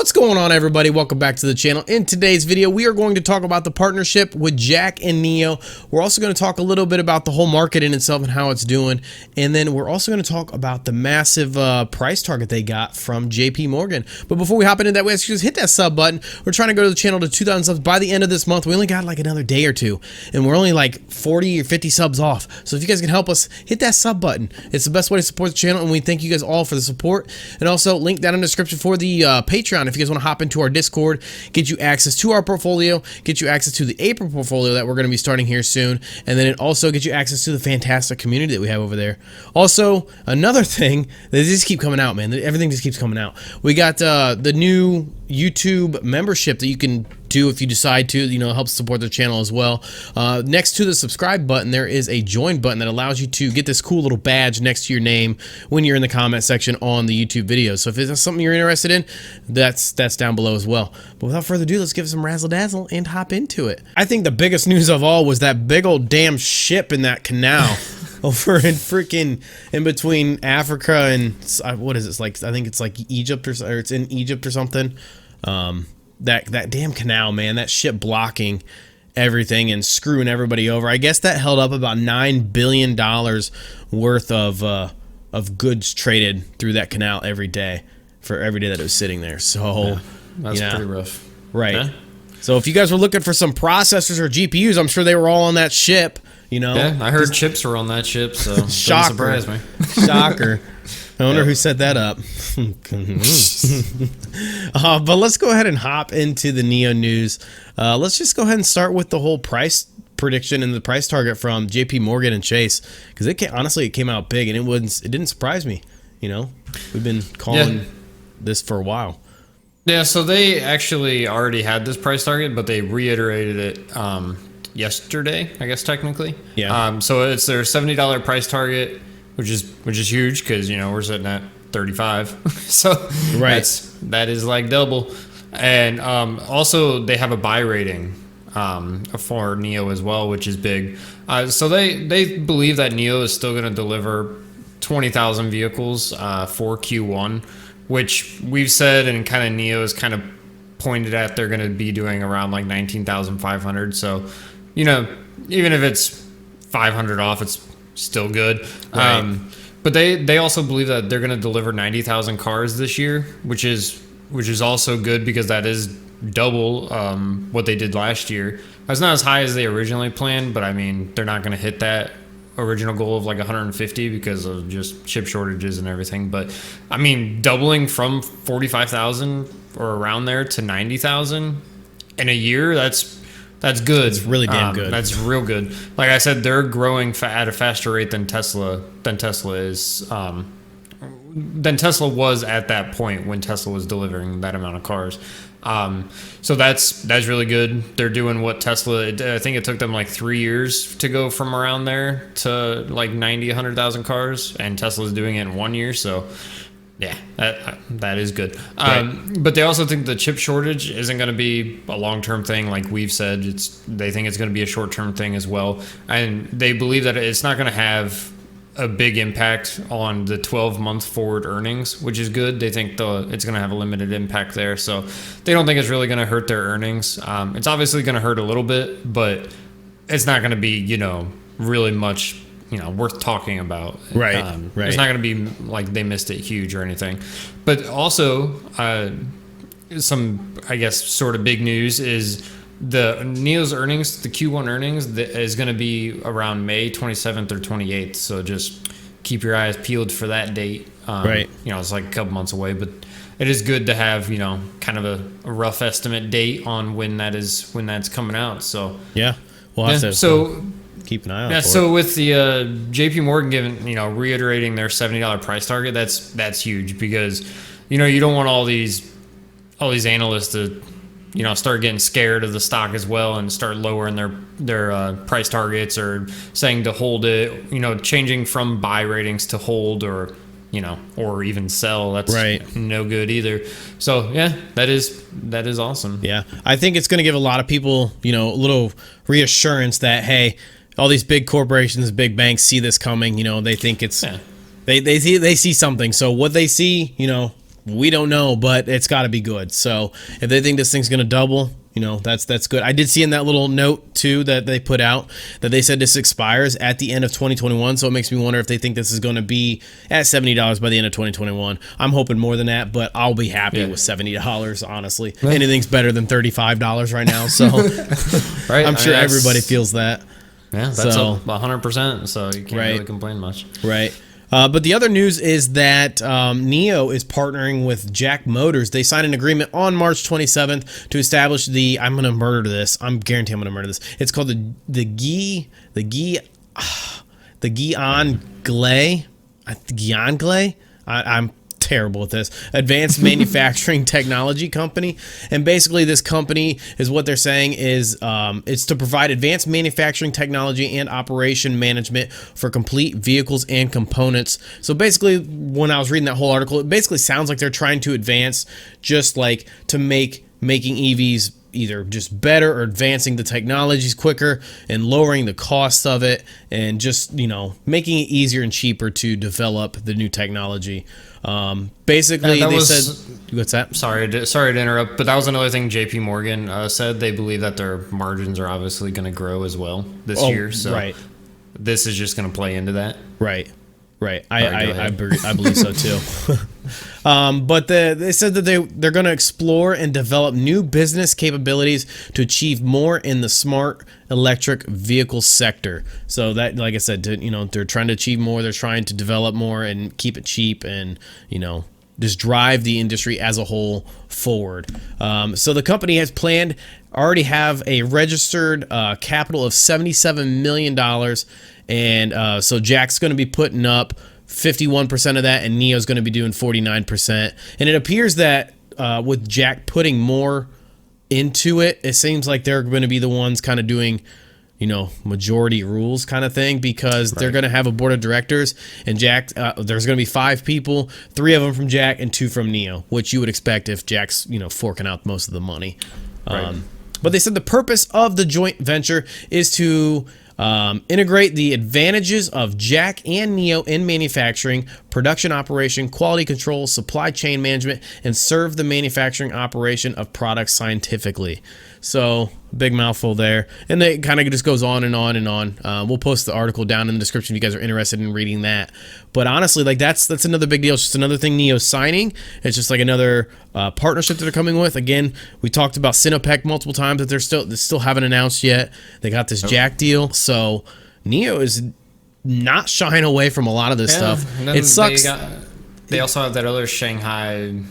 What's going on, everybody? Welcome back to the channel. In today's video, we are going to talk about the partnership with Jack and NIO. We're also going to talk a little bit about the whole market in itself and how it's doing. And then we're also going to talk about the massive price target they got from JP Morgan. But before we hop into that, we ask you to hit that sub button. We're trying to go to the channel to 2,000 subs by the end of this month. We only got like another day or two, and we're only like 40 or 50 subs off. So if you guys can help us, hit that sub button. It's the best way to support the channel, and we thank you guys all for the support. And also, link down in the description for the Patreon if you guys want to hop into our Discord, get you access to our portfolio, get you access to the April portfolio that we're going to be starting here soon, and then it also gets you access to the fantastic community that we have over there. Also, another thing, they just keep coming out, man. Everything just keeps coming out. We got the new YouTube membership that you can do if you decide to, help support the channel as well. Next to the subscribe button, there is a join button that allows you to get this cool little badge next to your name when you're in the comment section on the YouTube video. So if it's something you're interested in, that's down below as well. But without further ado, let's give it some razzle dazzle and hop into it. I think the biggest news of all was that big old damn ship in that canal over in freaking in between Africa and what is it? Like, I think it's like Egypt or it's in Egypt or something. That damn canal, man, that ship blocking everything and screwing everybody over. I guess that held up about $9 billion worth of goods traded through that canal every day for every day that it was sitting there. So yeah, that's pretty rough. Right. Yeah. So if you guys were looking for some processors or GPUs, I'm sure they were all on that ship, Yeah, I heard chips were on that ship, so doesn't surprise me. Shocker. I wonder who set that up. But let's go ahead and hop into the NIO news. Let's just go ahead and start with the whole price prediction and the price target from JP Morgan and Chase, because honestly, it came out big, and it didn't surprise me. We've been calling this for a while. Yeah, so they actually already had this price target, but they reiterated it yesterday, I guess technically. Yeah. So it's their $70 price target, which is huge because we're sitting at 35, so right. that is like double. And also they have a buy rating for NIO as well, which is big. So they believe that NIO is still going to deliver 20,000 vehicles for Q1, which we've said, and kind of NIO is kind of pointed at they're going to be doing around like 19,500. So even if it's 500 off, it's still good. Right. But they also believe that they're going to deliver 90,000 cars this year, which is also good because that is double what they did last year. It's not as high as they originally planned, but I mean, they're not going to hit that original goal of like 150 because of just chip shortages and everything. But I mean, doubling from 45,000 or around there to 90,000 in a year, that's good. It's really damn good. That's real good. Like I said, they're growing at a faster rate than Tesla is. Than Tesla was at that point when Tesla was delivering that amount of cars. So that's really good. They're doing what Tesla, I think it took them like 3 years to go from around there to like 90, 100,000 cars, and Tesla's doing it in 1 year. So yeah, that is good. Right. But they also think the chip shortage isn't going to be a long-term thing, like we've said. They think it's going to be a short-term thing as well, and they believe that it's not going to have a big impact on the 12-month forward earnings, which is good. They think it's going to have a limited impact there, so they don't think it's really going to hurt their earnings. It's obviously going to hurt a little bit, but it's not going to be really much worth talking about. Right. Right. It's not going to be like they missed it huge or anything. But also, some, I guess, sort of big news is the NIO's earnings, the Q1 earnings, is going to be around May 27th or 28th. So just keep your eyes peeled for that date. Right. It's like a couple months away, but it is good to have, kind of a rough estimate date on when that's coming out. So yeah, we'll have to. So keep an eye out. Yeah, for so it. with the JP Morgan giving, reiterating their $70 price target, that's huge because, you don't want all these analysts to, start getting scared of the stock as well and start lowering their price targets or saying to hold it, changing from buy ratings to hold or even sell. That's right. No good either. So yeah, that is awesome. Yeah, I think it's going to give a lot of people, a little reassurance that, hey, all these big corporations, big banks see this coming. They think it's they see something. So what they see, We don't know, but it's got to be good. So if they think this thing's going to double, you know, that's good. I did see in that little note too that they put out that they said this expires at the end of 2021. So it makes me wonder if they think this is going to be at $70 by the end of 2021. I'm hoping more than that, but I'll be happy with $70. Honestly, anything's better than $35 right now. So right, I'm sure everybody feels that. Yeah, that's up 100%. So you can't really complain much. Right. But the other news is that NIO is partnering with Jack Motors. They signed an agreement on March 27th to establish the. I'm gonna murder this. I'm guaranteed I'm gonna murder this. It's called the Guion. I'm terrible at this. Advanced Manufacturing Technology Company, and basically this company is what they're saying is it's to provide advanced manufacturing technology and operation management for complete vehicles and components. So basically, when I was reading that whole article, it basically sounds like they're trying to advance just like to making EVs either just better or advancing the technologies quicker and lowering the cost of it, and just, you know, making it easier and cheaper to develop the new technology. Basically, they said, what's that? Sorry to interrupt, but that was another thing JP Morgan said. They believe that their margins are obviously going to grow as well this year. So this is just going to play into that. Right. I believe so too. But they said that they're going to explore and develop new business capabilities to achieve more in the smart electric vehicle sector. So that, like I said, they're trying to achieve more. They're trying to develop more and keep it cheap, and, you know, just drive the industry as a whole forward. So the company has already have a registered capital of $77 million. And so Jack's going to be putting up 51% of that, and NIO's going to be doing 49%. And it appears that with Jack putting more into it, it seems like they're going to be the ones kind of doing, you know, majority rules kind of thing, because they're going to have a board of directors, and Jack, there's going to be 5 people, 3 of them from Jack and 2 from NIO, which you would expect if Jack's, you know, forking out most of the money. But they said the purpose of the joint venture is to integrate the advantages of Jack and NIO in manufacturing, production operation, quality control, supply chain management, and serve the manufacturing operation of products scientifically. So, big mouthful there. And it kind of just goes on and on and on. We'll post the article down in the description if you guys are interested in reading that. But honestly, like that's another big deal. It's just another thing NIO's signing. It's just like another partnership that they're coming with. Again, we talked about Sinopec multiple times that they still haven't announced yet. They got this Jack deal. So NIO is not shying away from a lot of this stuff. It sucks. They also have that other Shanghai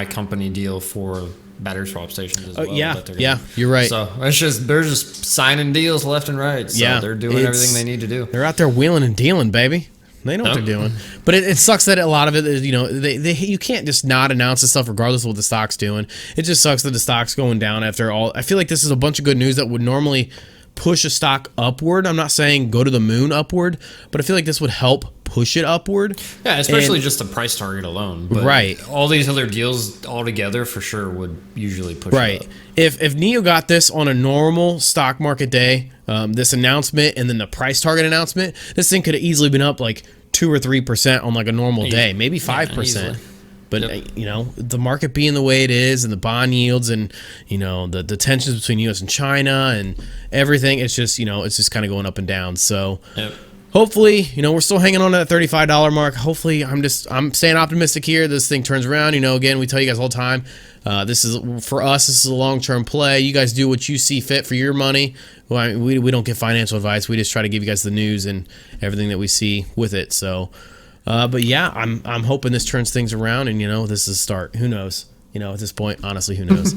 company deal for battery swap stations as well. Yeah, you're right. So it's just, they're just signing deals left and right. So they're doing everything they need to do. They're out there wheeling and dealing, baby. They know what they're doing. But it sucks that a lot of it is, you know, you can't just not announce this stuff regardless of what the stock's doing. It just sucks that the stock's going down after all. I feel like this is a bunch of good news that would normally push a stock upward. I'm not saying go to the moon upward, but I feel like this would help push it upward. Yeah, especially just the price target alone. But all these other deals all together for sure would usually push it up. If NIO got this on a normal stock market day, this announcement and then the price target announcement, this thing could have easily been up like 2 or 3% on like a normal day, maybe 5%. But, you know, the market being the way it is, and the bond yields, and, you know, the tensions between U.S. and China and everything, it's just, you know, it's just kind of going up and down. So hopefully, you know, we're still hanging on to that $35 mark. Hopefully, I'm staying optimistic here. This thing turns around. You know, again, we tell you guys all the time, this is, for us, this is a long-term play. You guys do what you see fit for your money. Well, I mean, we don't give financial advice. We just try to give you guys the news and everything that we see with it. So, but yeah, I'm hoping this turns things around, and, you know, this is a start. Who knows? You know, at this point, honestly, who knows?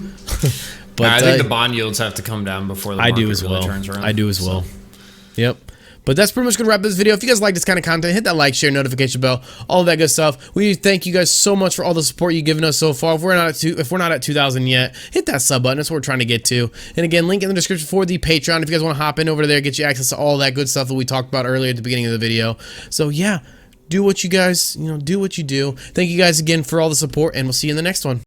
But I think the bond yields have to come down before the market really turns around. I do as well. Yep. But that's pretty much going to wrap this video. If you guys like this kind of content, hit that like, share, notification bell, all of that good stuff. We thank you guys so much for all the support you've given us so far. If we're not at 2,000 yet, hit that sub button. That's what we're trying to get to. And again, link in the description for the Patreon. If you guys want to hop in over there, get you access to all that good stuff that we talked about earlier at the beginning of the video. So yeah, do what you guys, you know, do what you do. Thank you guys again for all the support, and we'll see you in the next one.